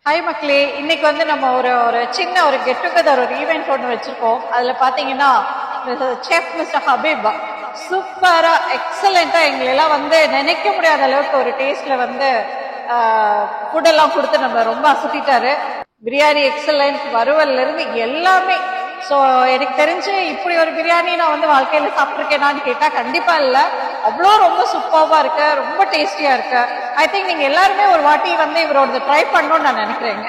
Hi மக்களே, இன்னைக்கு நம்ம ஒரு சின்ன கெட் டுகெதர் ஈவெண்ட் ஒன்று வச்சிருக்கோம். அதில் பார்த்தீங்கன்னா செஃப் மிஸ்டர் ஹபீப் சூப்பரா எக்ஸலண்டா எங்களெல்லாம் நினைக்க முடியாத அளவுக்கு ஒரு டேஸ்ட்ல ஃபுட்டெல்லாம் கொடுத்து நம்ம ரொம்ப அசத்திட்டாரு. பிரியாணி எக்ஸலண்ட், வறுவல்ல இருந்து எல்லாமே. ஸோ எனக்கு தெரிஞ்சு இப்படி ஒரு பிரியாணி நான் வாழ்க்கையில சாப்பிட்ருக்கேனான்னு கேட்டா கண்டிப்பா இல்லை. அவ்வளோ ரொம்ப சூப்பர்வா இருக்கு, ரொம்ப டேஸ்டியா இருக்கு. ஐ திங்க் நீங்க எல்லாருமே ஒரு வாட்டி இவரோட ட்ரை பண்ணணும்னு நான் நினைக்கிறேங்க.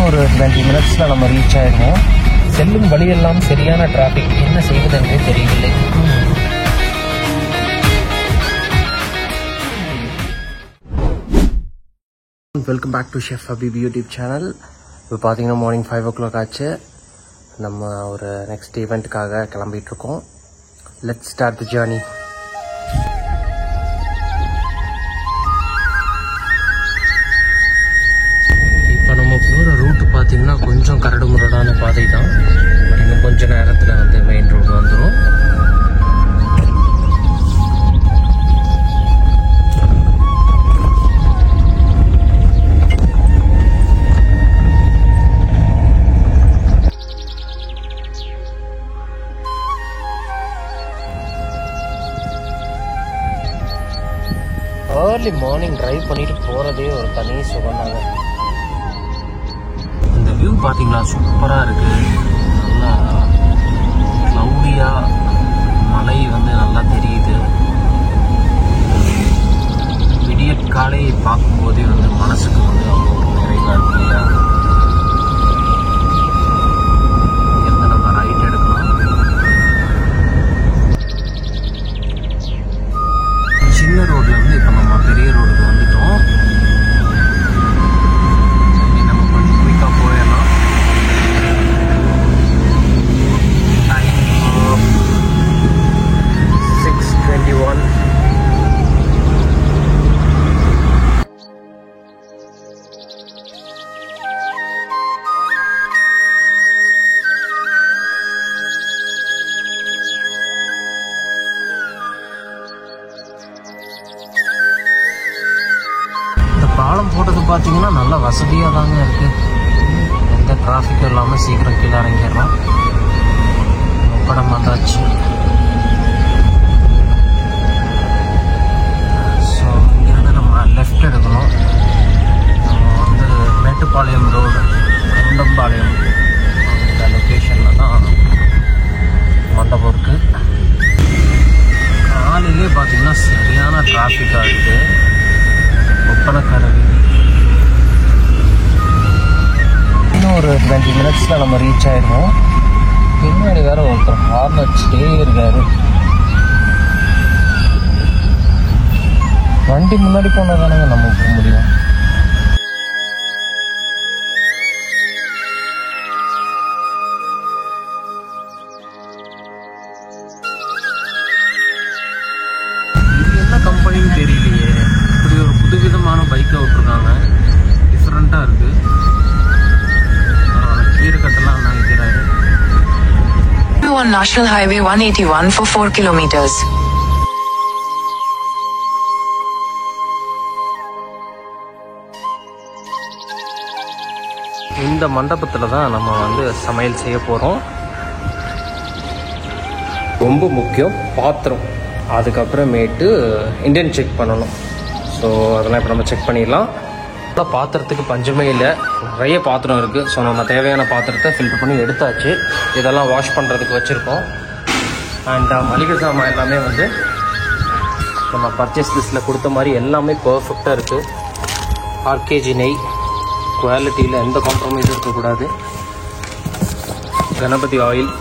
ஒரு 20 மினிட்ஸில் நம்ம ரீச் ஆகிடுவோம். செல்லும் வழியெல்லாம் சரியான டிராஃபிக், என்ன செய்வதென்றே தெரியவில்லை. Welcome back to chef Habib YouTube channel. இப்போ பார்த்தீங்கன்னா மார்னிங் 5 o'clock ஆச்சு. நம்ம ஒரு நெக்ஸ்ட் ஈவெண்ட்டுக்காக கிளம்பிகிட்ருக்கோம். Let's start the journey. போகிற ரூட்டு பார்த்தீங்கன்னா கொஞ்சம் கரடு முரடான பாதை தான். இன்னும் கொஞ்சம் நேரத்தில் மெயின் ரோடு வந்துடும். ஏர்லி மார்னிங் ட்ரைவ் பண்ணிட்டு போகிறதே ஒரு தனி சுகம்தாங்க. வியூ பார்த்தீங்களா, சூப்பராக இருக்குது. நல்லா க்ளவுடியாக மலை நல்லா தெரியுது. விடிய காலை பார்க்கும்போதே மனசுக்கு அவ்வளோ நிறைவாக இருக்கு இல்லையா. இங்கேருந்து நம்ம ரைட் எடுக்கணும். சின்ன ரோட்லேருந்து இப்போ நம்ம பெரிய ரோடுக்கு வந்துட்டோம். பாலம் போட்டது பார்த்தீங்கன்னா நல்ல வசதியாக தாங்க இருக்குது. எந்த டிராஃபிக்கும் இல்லாமல் சீக்கிரம் கீழே இறங்கிடுறோம். படம் வந்தாச்சு. ஸோ இங்கேருந்து நம்ம லெஃப்ட் எடுக்கணும். நம்ம மேட்டுப்பாளையம் ரோடு, குண்டம்பாளையம் அந்த லொக்கேஷனில் தான் மண்டபம் இருக்குது. காலையிலே பார்த்தீங்கன்னா சரியான டிராஃபிக்காக இருக்குது. ஒப்பனக்கரவி இன்னும் ஒரு 20 மினிட்ஸில் நம்ம ரீச் ஆகிடுவோம். பின்னாடி வேற ஒருத்தர் ஹார்ன் அடிச்சுட்டே இருக்காரு. வண்டி முன்னாடி போனால் தானங்க நம்ம போக முடியும். இது என்ன கம்பெனின்னு தெரியலையே. இப்படி ஒரு புதுவிதமான பைக்கை விட்டுருக்காங்க, டிஃப்ரெண்ட்டாக இருக்குது. கீரைக்கட்டெல்லாம் நினைக்கிறாரு. On National Highway 181 for 4 kilometers. இந்த மண்டபத்தில் தான் நம்ம சமையல் செய்ய போகிறோம். ரொம்ப முக்கியம் பாத்திரம். அதுக்கப்புறமேட்டு இண்டியன் செக் பண்ணணும். ஸோ அதெல்லாம் இப்போ நம்ம செக் பண்ணிடலாம். பாத்திரத்துக்கு பஞ்சமே இல்லை, நிறைய பாத்திரம் இருக்குது. ஸோ நம்ம தேவையான பாத்திரத்தை ஃபில்டர் பண்ணி எடுத்தாச்சு. இதெல்லாம் வாஷ் பண்ணுறதுக்கு வச்சுருக்கோம். அண்ட் மளிகை சாமான் எல்லாமே நம்ம பர்ச்சேஸ் லிஸ்ட்டில் கொடுத்த மாதிரி எல்லாமே பர்ஃபெக்டாக இருக்குது. ஆர்கேஜி நெய் குவாலிட்டியில் எந்த காம்ப்ரமைஸும் இருக்கக்கூடாது. கணபதி ஆயில்,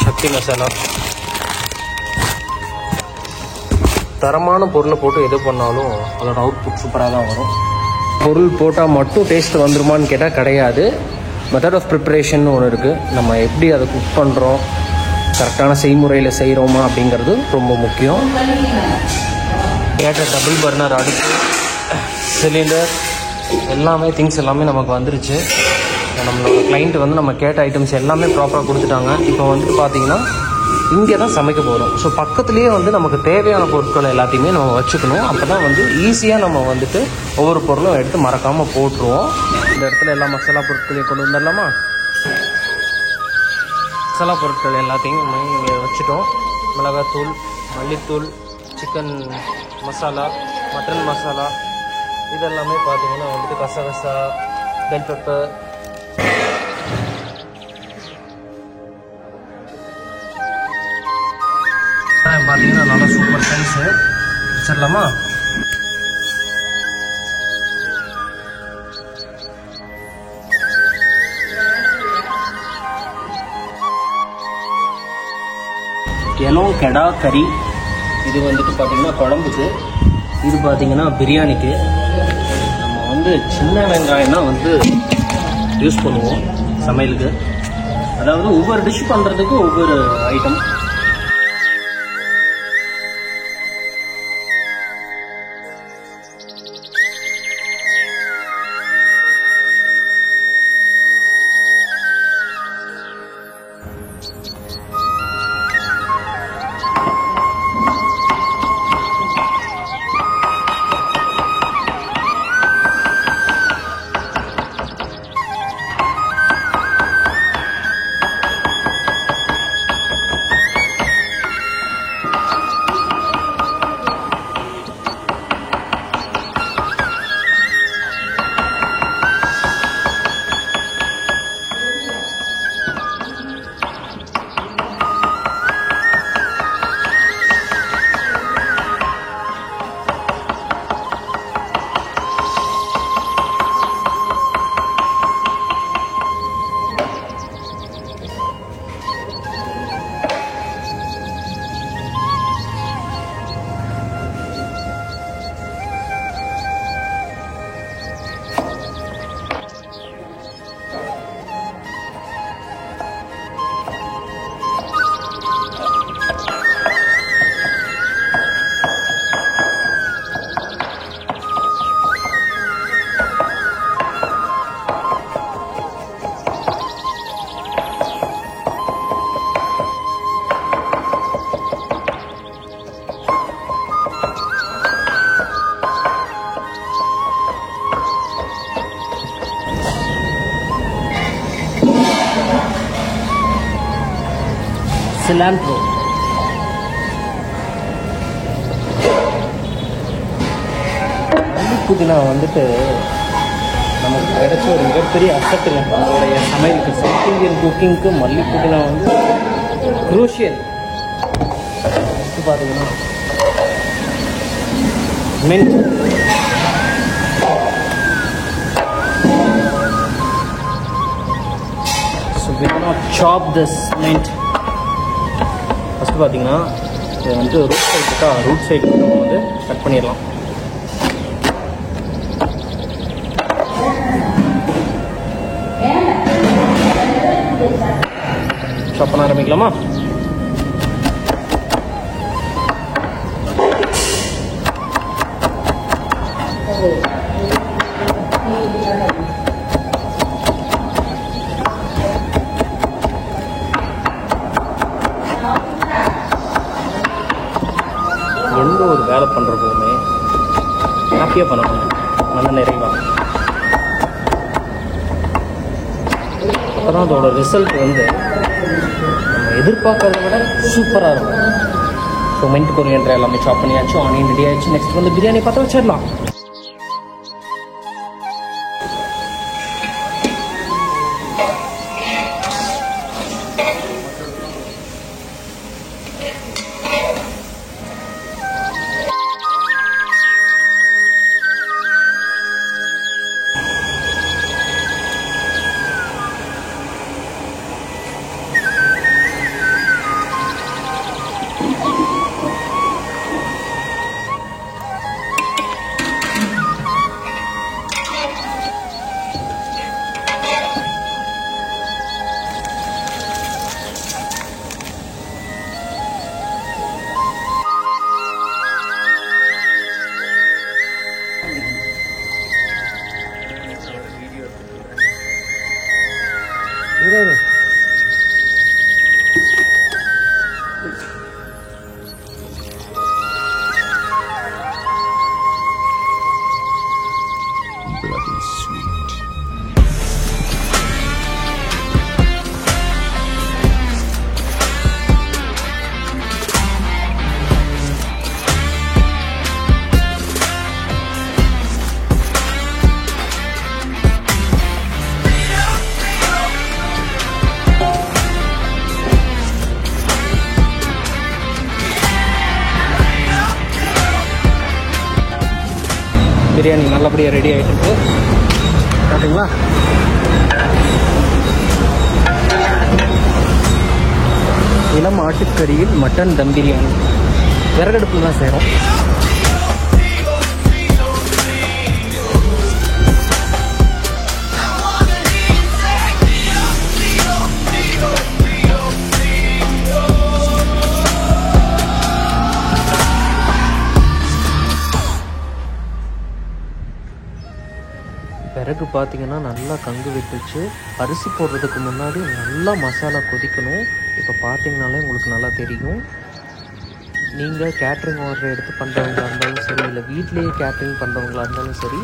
சக்தி மசாலா, தரமான பொருளை போட்டு எது பண்ணாலும் அதோட அவுட்புட் சூப்பராக தான் வரும். பொருள் போட்டால் மட்டும் டேஸ்ட் வந்துருமான்னு கேட்டால் கிடையாது. மெத்தட் ஆஃப் ப்ரிப்பரேஷன் ஒன்று இருக்குது. நம்ம எப்படி அதை குக் பண்ணுறோம், கரெக்டான செய்முறையில் செய்கிறோமா அப்படிங்கிறது ரொம்ப முக்கியம். கேட்ட டபுள் பர்னர் அடுப்பு, சிலிண்டர் எல்லாமே திங்ஸ் எல்லாமே நமக்கு வந்துருச்சு. நம்மளோட கிளைண்ட் வந்து நம்ம கேட்ட ஐட்டம்ஸ் எல்லாமே ப்ராப்பராக கொடுத்துட்டாங்க. இப்போ வந்துட்டு பார்த்தீங்கன்னா இங்கே தான் சமைக்க போகிறோம். ஸோ பக்கத்துலேயே வந்து நமக்கு தேவையான பொருட்கள் எல்லாத்தையுமே நம்ம வச்சுக்கணும். அப்போ தான் வந்து ஈஸியாக நம்ம வந்துட்டு ஒவ்வொரு பொருளும் எடுத்து மறக்காமல் போட்டுருவோம். இந்த இடத்துல எல்லா மசாலா பொருட்களையும் கொண்டு வந்துடலாமா? மசாலா பொருட்கள் எல்லாத்தையும் நம்ம இங்கே வச்சுட்டோம். மிளகாத்தூள், மல்லித்தூள், சிக்கன் மசாலா, மட்டன் மசாலா, இதெல்லாமே பார்த்தீங்கன்னா வந்துட்டு கசகசா, பெல் பெப்பர், பார்த்தீங்கன்னா நல்லா சூப்பர் சைஸு வச்சிடலாமா? எலோங் கெடா கறி, இது வந்துட்டு பார்த்தீங்கன்னா குழம்புக்கு, இது பார்த்தீங்கன்னா பிரியாணிக்கு. நம்ம வந்து சின்ன வெங்காயம் தான் வந்து யூஸ் பண்ணுவோம் சமையலுக்கு. அதாவது ஒவ்வொரு டிஷ் பண்ணுறதுக்கு ஒவ்வொரு ஐட்டம். சிலாண்ட்ரோ, மல்லி புதினா வந்துட்டு நமக்கு கிடைச்ச ஒரு மிகப்பெரிய அசட்டுங்க. நம்மளுடைய சமையலுக்கு, சவுத் இந்தியன் குக்கிங்க்கு மல்லி புதினா வந்து குரூஷியல். பார்த்தீங்கன்னா mint, so we cannot chop this mint. First பார்த்தீங்கன்னா இதை வந்து ரூட் சைடு நம்ம வந்து கட் பண்ணிடலாம். சாப் பண்ண ஆரம்பிக்கலாமா? எந்த ஒரு வேலை பண்ணுறப்போவுமே ஹாப்பியாக பண்ணணும், நல்ல நிறைவாக. அப்போ தான் அதோட ரிசல்ட் வந்து நம்ம எதிர்பார்க்கறத விட சூப்பராக இருக்கும். ஸோ மின்ட் கொரியண்டர் எல்லாமே சாப் பண்ணியாச்சு, ஆனியன் ரெடி ஆயிடுச்சு. நெக்ஸ்ட் வந்து பிரியாணி பார்த்து வச்சிடலாம். பிரியாணி நல்லபடியாக ரெடி ஆகிட்டு இருக்கு. பார்த்தீங்களா? இளம் ஆட்டுக்கறியில் மட்டன் தம் பிரியாணி விறகடுப்பில் தான் செய்கிறோம். விறகு பார்த்தீங்கன்னா நல்லா கங்கு விட்டுச்சு. அரிசி போடுறதுக்கு முன்னாடி நல்லா மசாலா கொதிக்கணும். இப்போ பார்த்தீங்கனாலே உங்களுக்கு நல்லா தெரியும். நீங்கள் கேட்ரிங் ஆர்டர் எடுத்து பண்ணுறவங்களா இருந்தாலும் சரி, இல்லை வீட்லேயே கேட்ரிங் பண்ணுறவங்களா இருந்தாலும் சரி,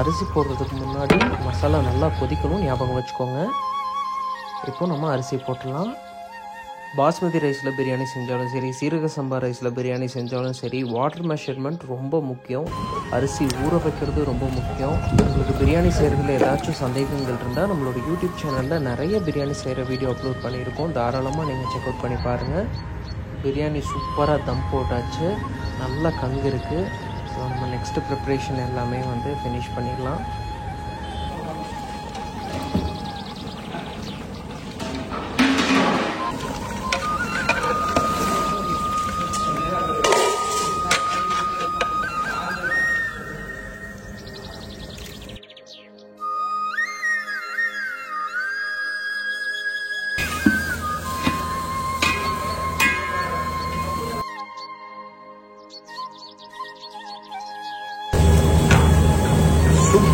அரிசி போடுறதுக்கு முன்னாடி மசாலா நல்லா கொதிக்கணும், ஞாபகம் வச்சுக்கோங்க. இப்போ நம்ம அரிசி போட்டுடலாம். பாஸ்மதி ரைஸில் பிரியாணி செஞ்சாலும் சரி, சீரக சம்பா ரைஸில் பிரியாணி செஞ்சாலும் சரி, வாட்டர் மெஷர்மெண்ட் ரொம்ப முக்கியம். அரிசி ஊற வைக்கிறது ரொம்ப முக்கியம். உங்களுக்கு பிரியாணி செய்கிறதுல ஏதாச்சும் சந்தேகங்கள் இருந்தால் நம்மளோட யூடியூப் சேனலில் நிறைய பிரியாணி செய்கிற வீடியோ அப்லோட் பண்ணியிருக்கோம். தாராளமாக நீங்கள் செக் அவுட் பண்ணி பாருங்கள். பிரியாணி சூப்பராக தம் போட்டாச்சு, நல்லா கங்கு இருக்குது. ஸோ நம்ம நெக்ஸ்ட்டு ப்ரிப்ரேஷன் எல்லாமே வந்து ஃபினிஷ் பண்ணிடலாம்.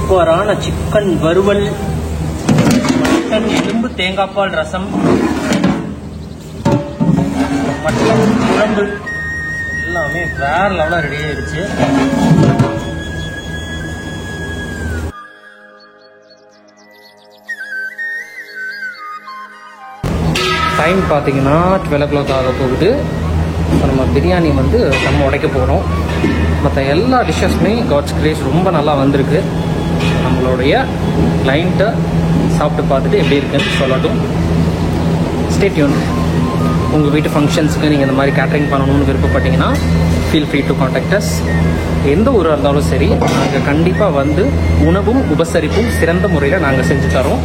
சூப்பரான சிக்கன் வறுவல், மட்டன் எலும்பு தேங்காய்பால் ரசம், மட்டன் குழம்பு எல்லாமே வேற லெவலாக ரெடி ஆயிடுச்சு. டைம் பார்த்தீங்கன்னா 12 o'clock ஆக போகுது. நம்ம பிரியாணி வந்து நம்ம உடைக்க போகிறோம். மற்ற எல்லா டிஷ்ஷஸுமே காட்ஸ் கிரேஸ் ரொம்ப நல்லா வந்திருக்கு. நம்மளுடைய கிளைண்ட்டை சாப்பிட்டு பார்த்துட்டு எப்படி இருக்குன்னு சொல்லட்டும். Stay tune. உங்கள் வீட்டு ஃபங்க்ஷன்ஸுக்கு நீங்கள் இந்த மாதிரி கேட்ரிங் பண்ணணும்னு விருப்பப்பட்டீங்கன்னா feel free to contact us. எந்த ஊராக இருந்தாலும் சரி, நாங்கள் கண்டிப்பாக வந்து உணவும் உபசரிப்பும் சிறந்த முறையில் நாங்கள் செஞ்சு தரோம்.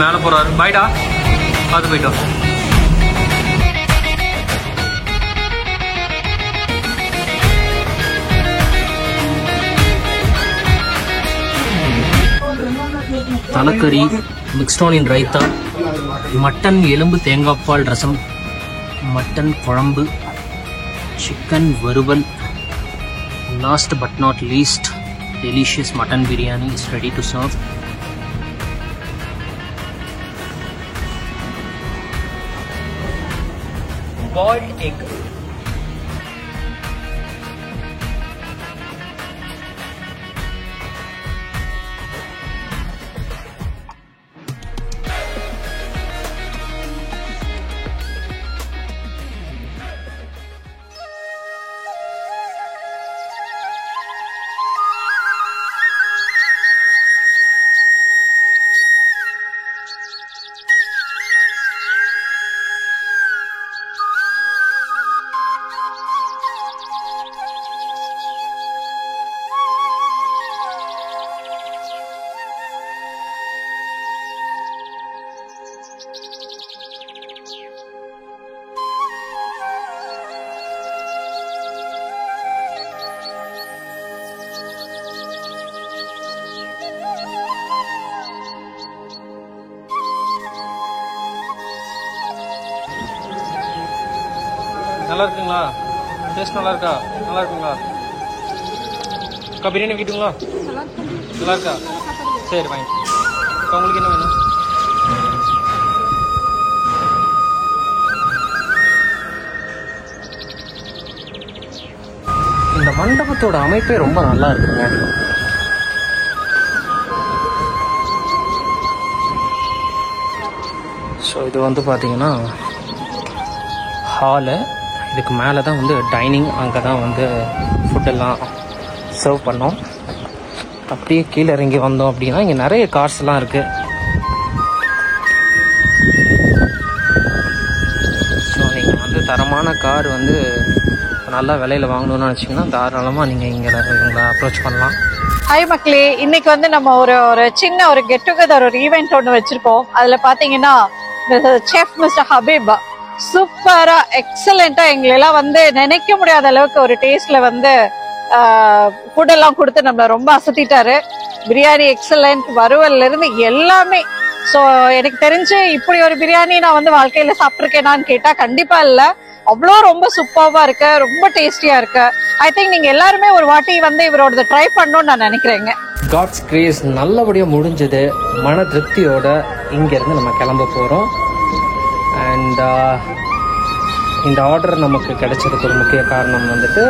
மேலே போறாரு. பாய்டா, பார்த்து போயிட்டோம். தலைக்கறி, மிக்ஸ்ட் ஆனியன் ரைத்தா, மட்டன் எலும்பு தேங்காய்பால் ரசம், மட்டன் குழம்பு, சிக்கன் வறுவல், last but not least delicious mutton biryani is ready to serve. Boiled egg. நல்லா இருக்குங்களா? டேஸ்ட் நல்லா இருக்கா? நல்லா இருக்குங்களா? அக்கா பிரியாணி வீட்டுங்களா? நல்லா இருக்கா? சரி வாங்க. அக்கா உங்களுக்கு என்ன வேணும்? இந்த மண்டபத்தோட அமைப்பே ரொம்ப நல்லா இருக்குங்க. ஸோ இது வந்து பார்த்தீங்கன்னா ஹாலு. இதுக்கு மேலே தான் வந்து டைனிங். அங்கே தான் வந்து ஃபுட்டெல்லாம் சர்வ் பண்ணோம். அப்படியே கீழே இறங்கி வந்தோம் அப்படின்னா இங்கே நிறைய கார்ஸ்லாம் இருக்குது. ஸோ நீங்கள் வந்து தரமான கார் வந்து நல்லா விலையில் வாங்கணும்னு நினச்சிங்கன்னா தாராளமாக நீங்கள் இவங்களை அப்ரோச் பண்ணலாம். ஹாய் மக்களே, இன்னைக்கு வந்து நம்ம ஒரு சின்ன ஒரு கெட் டுகெதர் ஒரு ஈவெண்ட் ஒன்று வச்சிருக்கோம். அதுல பாத்தீங்கன்னா செஃப் மிஸ்டர் ஹபீப் சூப்பரா எக்ஸலண்டா எங்களெல்லாம் வந்து நினைக்க முடியாத அளவுக்கு ஒரு டேஸ்ட்ல வந்து ஃபுட் எல்லாம் கொடுத்து நம்மள ரொம்ப அசத்திட்டாரு. பிரியாணி எக்ஸலண்ட், வறுவல்ல இருந்து எல்லாமே. ஸோ எனக்கு தெரிஞ்சு இப்படி ஒரு பிரியாணி நான் வந்து வாழ்க்கையில சாப்பிட்ருக்கேனான்னு கேட்டா கண்டிப்பா இல்ல. அவ்வளோ ரொம்ப சூப்பர்வா இருக்கு, ரொம்ப டேஸ்டியா இருக்கு. ஐ திங்க் நீங்க எல்லாருமே ஒரு வாட்டி வந்து இவரோட ட்ரை பண்ணணும்னு நான் நினைக்கிறேங்க. காட்ஸ் கிரேஸ் நல்லபடியாக முடிஞ்சது. மன திருப்தியோட இங்கேருந்து நம்ம கிளம்ப போகிறோம். அண்ட் இந்த ஆர்டர் நமக்கு கிடைச்சதுக்கு ஒரு முக்கிய காரணம் வந்துட்டு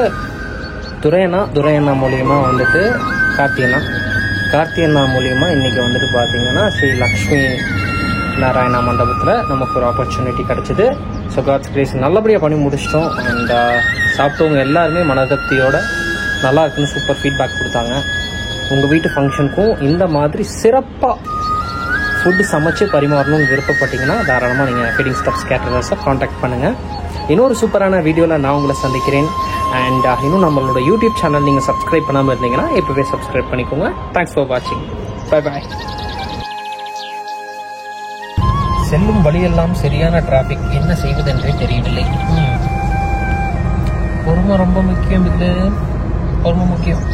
துரையண்ணா மூலியமா வந்துட்டு கார்த்தியண்ணா மூலியமா இன்னைக்கு வந்துட்டு பார்த்தீங்கன்னா ஸ்ரீ லக்ஷ்மி நாராயணா மண்டபத்தில் நமக்கு ஒரு ஆப்பர்ச்சுனிட்டி கிடைச்சிது. ஸோ காட்ஸ் கிரேஸ் நல்லபடியாக பண்ணி முடிச்சிட்டோம். அண்ட் சாப்பிட்டவங்க எல்லாருமே மனதிருப்தியோட நல்லா இருக்குன்னு சூப்பர் ஃபீட்பேக் கொடுத்தாங்க. உங்கள் வீட்டு ஃபங்க்ஷனுக்கும் இந்த மாதிரி சிறப்பாக ஃபுட்டு சமைச்சு பரிமாறணும்னு விருப்பப்பட்டீங்கன்னா தாராளமாக நீங்கள் ஃபீடிங் ஸ்டெப்ஸ் கேட்டரர்ஸை காண்டாக்ட் பண்ணுங்கள். இன்னொரு சூப்பரான வீடியோவில் நான் உங்களை சந்திக்கிறேன். அண்ட் இன்னும் நம்மளோட யூடியூப் சேனல் நீங்கள் சப்ஸ்கிரைப் பண்ணாமல் இருந்தீங்கன்னா இப்போவே சப்ஸ்கிரைப் பண்ணிக்கோங்க. தேங்க்ஸ் ஃபார் வாட்சிங். Bye bye. செல்லும் வழியெல்லாம் சரியான டிராஃபிக், என்ன செய்வதென்றே தெரியவில்லை. பொறுமை ரொம்ப முக்கியம். இது பொறுமை முக்கியம்.